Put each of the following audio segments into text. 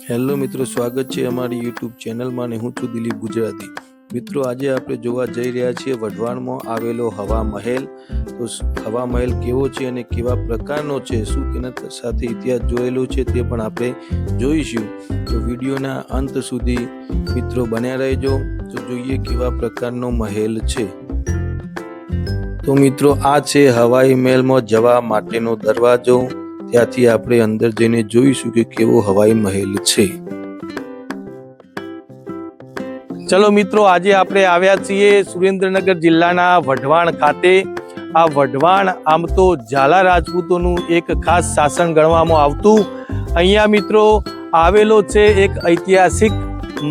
Hello મિત્રો, સ્વાગત છે અમારી યુટ્યુબ ચેનલમાં ને હું છું દિલીપ ગુજરાતી। મિત્રો, આજે આપણે જોવા જઈ રહ્યા છીએ વઢવાણમાં આવેલો હવા મહેલ। તો હવા મહેલ કેવો છે અને કેવા પ્રકારનો છે, શું તેના સાથે ઇતિહાસ જોયેલો છે તે પણ આપણે જોઈશું। તો વિડીયોના અંત સુધી મિત્રો બન્યા રહેજો, તો જોઈએ કેવા પ્રકારનો મહેલ છે। તો મિત્રો, આ છે હવાઈ મહેલમાં જવા માટેનો દરવાજો। ત્યાંથી આપણે અંદર જઈને જોઈશું કે કેવો હવાઈ મહેલ છે। ચલો મિત્રો, આજે આપણે આવ્યા છીએ સુરેન્દ્રનગર જિલ્લાના વઢવાણ ખાતે। આ વઢવાણ આમ તો ઝાલા રાજપૂતોનું એક ખાસ શાસન ગણવામાં આવતું। અહીંયા મિત્રો આવેલો છે એક ઐતિહાસિક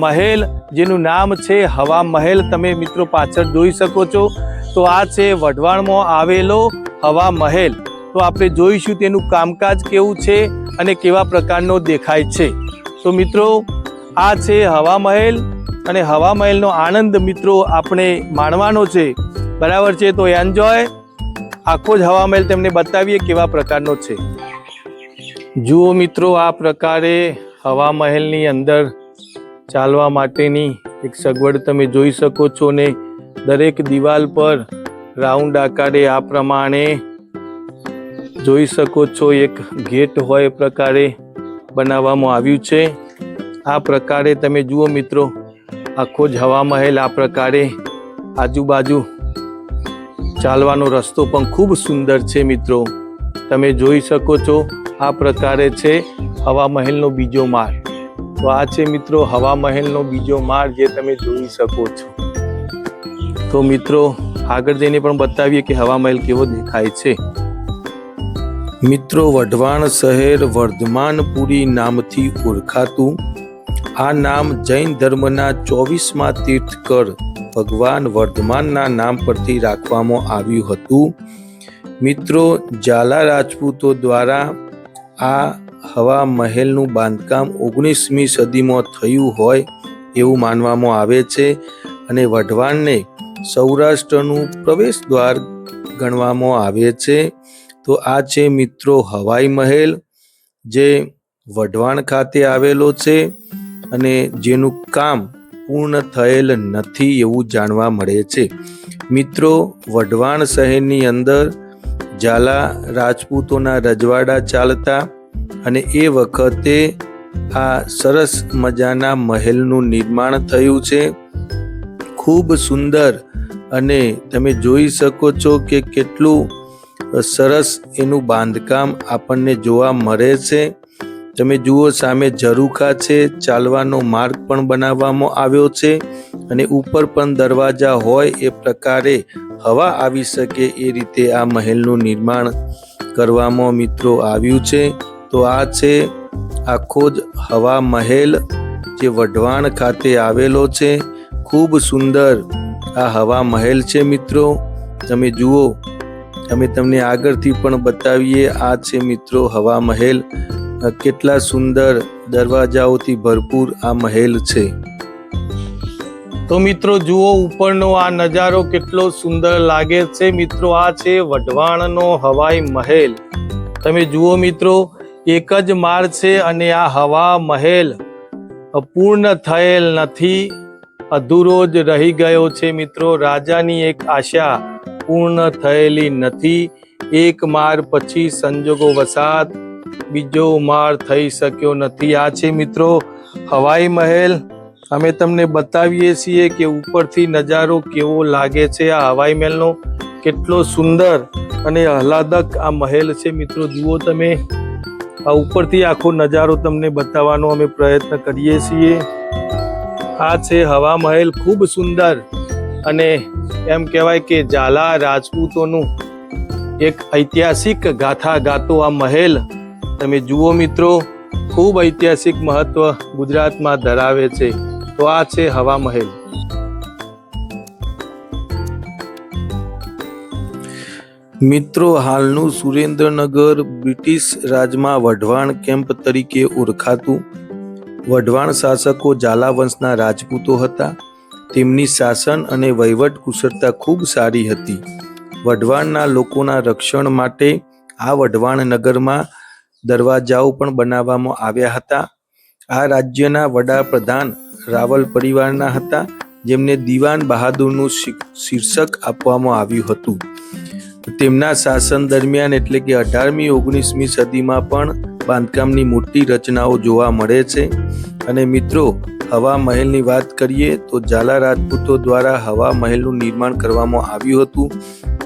મહેલ, જેનું નામ છે હવા મહેલ। તમે મિત્રો પાછળ જોઈ શકો છો। તો આ છે વઢવાણમાં આવેલો હવા મહેલ। તો આપણે જોઈશું તેનું કામકાજ કેવું છે અને કેવા પ્રકારનો દેખાય છે। તો મિત્રો, આ છે હવા મહેલ અને હવા મહેલનો આનંદ મિત્રો આપણે માણવાનો છે, બરાબર છે। તો એન્જોય, આખો જ હવા મહેલ તમને બતાવીએ કેવા પ્રકારનો છે। જુઓ મિત્રો, આ પ્રકારે હવા મહેલની અંદર ચાલવા માટેની એક સગવડ તમે જોઈ શકો છો ને દરેક દિવાલ પર રાઉન્ડ આકારે આ પ્રમાણે જોઈ શકો છો એક ગેટ હોય એ પ્રકારે બનાવવામાં આવ્યું છે। આ પ્રકારે તમે જુઓ મિત્રો, આખો જ હવા મહેલ આ પ્રકારે આજુબાજુ ચાલવાનો રસ્તો પણ ખૂબ સુંદર છે મિત્રો, તમે જોઈ શકો છો। આ પ્રકારે છે હવા મહેલનો બીજો માળ। તો આ છે મિત્રો હવા મહેલનો બીજો માળ, જે તમે જોઈ શકો છો। તો મિત્રો આગળ જઈને પણ બતાવીએ કે હવા મહેલ કેવો દેખાય છે। મિત્રો, વઢવાણ શહેર વર્ધમાનપુરી નામથી ઓળખાતું। આ નામ જૈન ધર્મના 24મા તીર્થકર ભગવાન વર્ધમાનના નામ પરથી રાખવામાં આવ્યું હતું। મિત્રો, ઝાલા રાજપૂતો દ્વારા આ હવા મહેલનું બાંધકામ 19મી સદીમાં થયું હોય એવું માનવામાં આવે છે અને વઢવાણને સૌરાષ્ટ્રનું પ્રવેશ દ્વાર ગણવામાં આવે છે। તો આ છે મિત્રો હવાઈ મહેલ, જે વઢવાણ ખાતે આવેલો છે અને જેનું કામ પૂર્ણ થયેલ નથી એવું જાણવા મળે છે। મિત્રો, વઢવાણ શહેરની અંદર ઝાલા રાજપૂતોના રજવાડા ચાલતા અને એ વખતે આ સરસ મજાના મહેલનું નિર્માણ થયું છે। ખૂબ સુંદર, અને તમે જોઈ શકો છો કે કેટલું સરસ એનું બાંધકામ આપણને જોવા મળે છે। તમે જુઓ, સામે ઝરૂખા છે, ચાલવાનો માર્ગ પણ બનાવવામાં આવ્યો છે અને ઉપર પણ દરવાજા હોય એ પ્રકારે હવા આવી શકે એ રીતે આ મહેલનું નિર્માણ કરવામાં મિત્રો આવ્યું છે। તો આ છે આખો જ હવા મહેલ, જે વઢવાણ ખાતે આવેલો છે। ખૂબ સુંદર આ હવા મહેલ છે મિત્રો, તમે જુઓ, અમે તમને આગળથી પણ બતાવીએ। આ છે મિત્રો હવા મહેલ, કેટલા સુંદર દરવાજાઓથી ભરપૂર આ મહેલ છે। તો મિત્રો જુઓ, ઉપરનો આ નજારો કેટલો સુંદર લાગે છે મિત્રો। આ છે વઢવાણનો હવાઈ મહેલ। તમે જુઓ મિત્રો, એક જ માળ છે અને આ હવા મહેલ પૂર્ણ થયેલ નથી, અધૂરો જ રહી ગયો છે મિત્રો। રાજાની એક આશા પૂર્ણ થયેલી નથી। એક માળ પછી સંજોગો વસાત બીજો માળ થઈ શક્યો નથી। આ છે મિત્રો હવાઈ મહેલ। અમે તમને બતાવીએ છીએ કે ઉપરથી નજારો કેવો લાગે છે। આ હવાઈ મહેલનો કેટલો સુંદર અને આહલાદક આ મહેલ છે મિત્રો। જુઓ તમે, આ ઉપરથી આખો નજારો તમને બતાવવાનો અમે પ્રયત્ન કરીએ છીએ। આ છે હવા મહેલ, ખૂબ સુંદર, અને એમ કહેવાય કે ઝાલા રાજપૂતોનું એક ઐતિહાસિક ગાથા ગાતો આ મહેલ તમે જુઓ મિત્રો, ખૂબ ઐતિહાસિક મહત્વ ગુજરાતમાં ધરાવે છે। તો આ છે હવા મહેલ। મિત્રો, હાલનું સુરેન્દ્રનગર બ્રિટિશ રાજમાં વઢવાણ કેમ્પ તરીકે ઓળખાતું। વઢવાણ શાસકો ઝાલા વંશના રાજપૂતો હતા। તેમની શાસન અને વહીવટ કુશળતા ખૂબ સારી હતી। વઢવાણના લોકોના રક્ષણ માટે આ વઢવાણ નગરમાં દરવાજાઓ પણ બનાવવામાં આવ્યા હતા આ રાજ્યના વડાપ્રધાન રાવલ પરિવારના હતા, જેમને દિવાન બહાદુરનું શીર્ષક આપવામાં આવ્યું હતું. તેમના શાસન દરમિયાન એટલે કે 18મી 19મી સદીમાં પણ બાંધકામની મોટી રચનાઓ જોવા મળે છે. અને મિત્રો, હવા મહેલની વાત કરીએ તો ઝાલા રાજપૂતો દ્વારા હવા મહેલનું નિર્માણ કરવામાં આવ્યું હતું,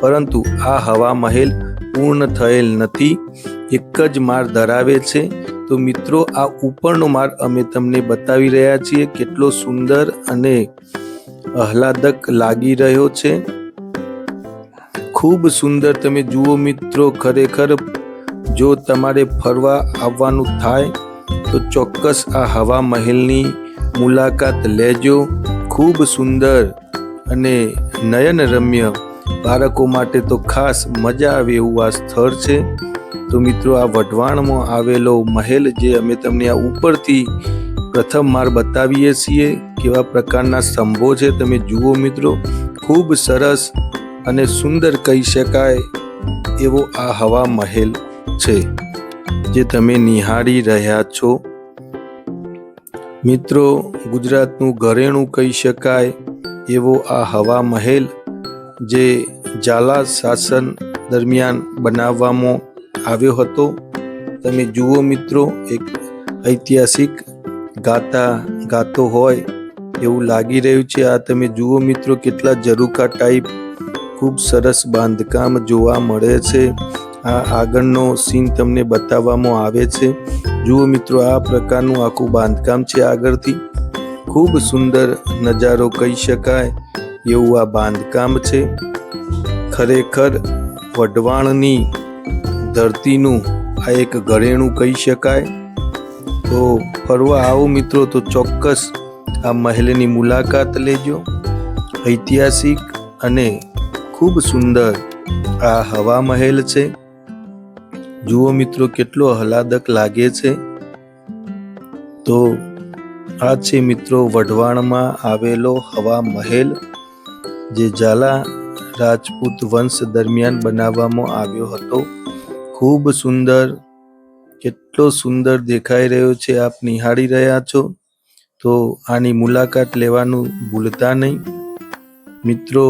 પરંતુ આ હવા મહેલ પૂર્ણ થયેલ નથી, એક જ માળ ધરાવે છે. તો મિત્રો, આ ઉપરનો માળ અમે તમને બતાવી રહ્યા છીએ, કેટલો સુંદર અને આહલાદક લાગી રહ્યો છે. ખૂબ સુંદર. તમે જુઓ મિત્રો, ખરેખર જો તમારે ફરવા આવવાનું થાય તો ચોક્કસ આ હવા મહેલની મુલાકાત લેજો. ખૂબ સુંદર અને નયનરમ્ય, બાળકો માટે તો ખાસ મજા આવે એવું આ સ્થળ છે. તો મિત્રો, આ વઢવાણમાં આવેલો મહેલ જે અમે તમને આ ઉપરથી પ્રથમ માળ બતાવીએ છીએ, કેવા પ્રકારના સ્તંભો છે તમે જુઓ મિત્રો. ખૂબ સરસ અને સુંદર કહી શકાય એવો આ હવા મહેલ છે જે તમે નિહાળી રહ્યા છો. મિત્રો, ગુજરાતનું ઘરેણું કહી શકાય એવો આ હવા મહેલ જે ઝાલા શાસન દરમિયાન બનાવવામાં આવ્યો હતો. તમે જુઓ મિત્રો, એક ઐતિહાસિક ગાતો હોય એવું લાગી રહ્યું છે. આ તમે જુઓ મિત્રો, કેટલા ઝરૂખા ટાઈપ ખૂબ સરસ બાંધકામ જોવા મળે છે. આ આગળનો સીન તમને બતાવવામાં આવે છે. જુઓ મિત્રો, આ પ્રકારનું આખું બાંધકામ છે આગળથી. ખૂબ સુંદર નજારો કહી શકાય એવું આ બાંધકામ છે. ખરેખર વઢવાણની ધરતીનું આ એક ઘરેણું કહી શકાય. તો ફરવા આવો મિત્રો તો ચોક્કસ આ મહેલની મુલાકાત લેજો. ઐતિહાસિક અને ખૂબ સુંદર આ હવા મહેલ છે. જુઓ મિત્રો, કેટલો આહલાદક લાગે છે. તો આ છે મિત્રો વઢવાણમાં આવેલો હવા મહેલ જે ઝાલા રાજપૂત વંશ દરમિયાન બનાવવામાં આવ્યો હતો. ખૂબ સુંદર, કેટલો સુંદર દેખાઈ રહ્યો છે, આપ નિહાળી રહ્યા છો. તો આની મુલાકાત લેવાનું ભૂલતા નહીં મિત્રો.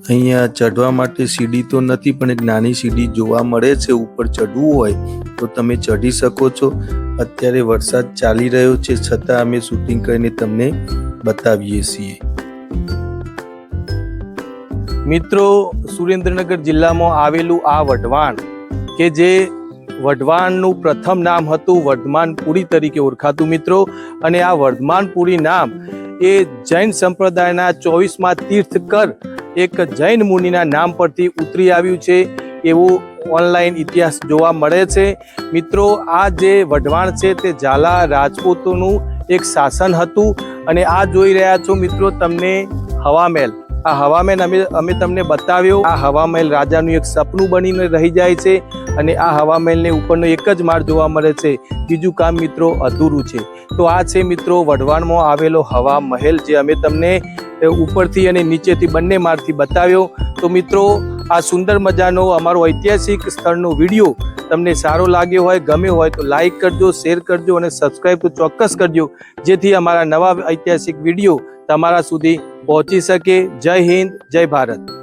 અહીંયા ચઢવા માટે સીડી તો નથી, પણ એક નાની સીડી જોવા મળે છે. ઉપર ચઢવું હોય તો તમે ચઢી શકો છો. અત્યારે વરસાદ ચાલી રહ્યો છે, છતાં અમે શૂટિંગ કરીને તમને બતાવીએ છીએ. મિત્રો, સુરેન્દ્રનગર જિલ્લામાં આવેલું આ વઢવાણ, કે જે વઢવાણનું પ્રથમ નામ હતું વર્ધમાનપુરી તરીકે ઓળખાતું મિત્રો, અને આ વર્ધમાનપુરી નામ એ જૈન સંપ્રદાયના 24મા તીર્થકર એક જૈન મુનિના નામ પરથી ઉતરી આવ્યું છે એવું ઓનલાઈન ઇતિહાસ જોવા મળે છે. મિત્રો, આ જે વઢવાણ છે તે ઝાલા રાજપૂતોનું એક શાસન હતું. અને આ જોઈ રહ્યા છો મિત્રો તમને હવા મહેલ. આ હવા મહેલ અમે તમને બતાવ્યો. આ હવા મહેલ રાજાનું એક સપનું બનીને રહી જાય છે, અને આ હવા મહેલને ઉપરનો એક જ માળ જોવા મળે છે, બીજું કામ મિત્રો અધૂરું છે. તો આ છે મિત્રો વઢવાણમાં આવેલો હવા મહેલ જે અમે તમને ઉપરથી અને નીચેથી બંને માળથી બતાવ્યો. તો મિત્રો, આ સુંદર મજાનો અમારો ઐતિહાસિક સ્થળનો વિડીયો તમને સારો લાગ્યો હોય, ગમ્યો હોય તો લાઈક કરજો, શેર કરજો અને સબસ્ક્રાઈબ તો ચોક્કસ કરજો, જેથી અમારા નવા ઐતિહાસિક વિડીયો તમારા સુધી પહોંચી શકે. જય હિન્દ, જય ભારત.